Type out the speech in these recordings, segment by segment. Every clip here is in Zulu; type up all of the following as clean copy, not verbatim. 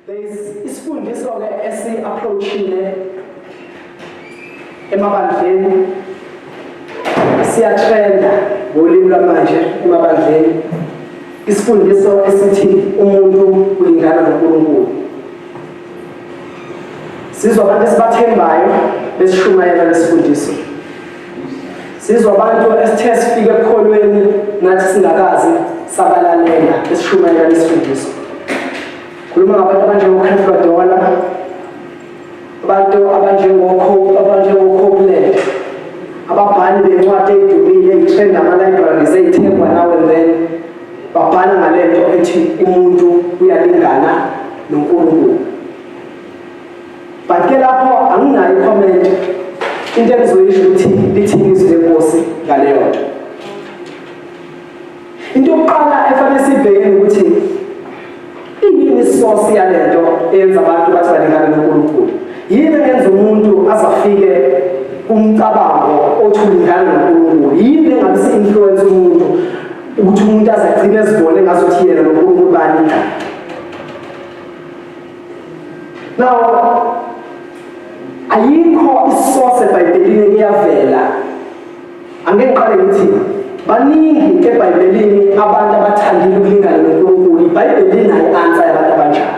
There is isifundiso ke esi-approachile emabandleni, siyatrenda ngolimi lwamanje emabandleni, isifundiso esithi umuntu ulingana noNkulunkulu. Sizwa abantu esibathembayo besishumayela lesifundiso. Sizwa abantu esithe sifike ekukholweni nathi singakazi sabalalela besishumayela lesifundiso. Khuluma ngabantu abanjengoKheflodola, abantu abanjengoCopeland, ababhali bencwadi ey'dumile ey'trenda ama-libraries ey'thengwa now and then, babhala ngalento ethi umuntu uyalingana noNkulunkulu. But ke lapho anginayo i-comment into engizoyisho ukuthi lithini izwi lenkosi ngaleyo nto. Into yokuqala efanele sibhekene ukuthi yini isource yalento eyenza abantu bathi balingana noNkulunkulu. Yini engenza umuntu azafike kumcabango othi ulingana noNkulunkulu. Yini engabisa influence umuntu ukuthi umuntu azagcina ezibone ngazothi yena noNkulunkulu bayalingana. Now, ayikho isource eBhayibhelini iyavela. Angeke ngiqale ngithi baningi eBhayibhelini abantu abathandile ukulingana noNkulunkulu. iBhayibhelini ayi-answer yabantu abanjalo.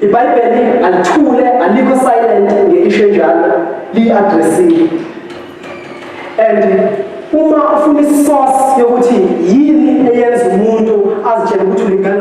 iBhayibheli alithule, alikho silent nge-issue enjalo, liyi-addressile. And uma ufuna isource yokuthi yini eyenza umuntu azitshele ukuthi ulingana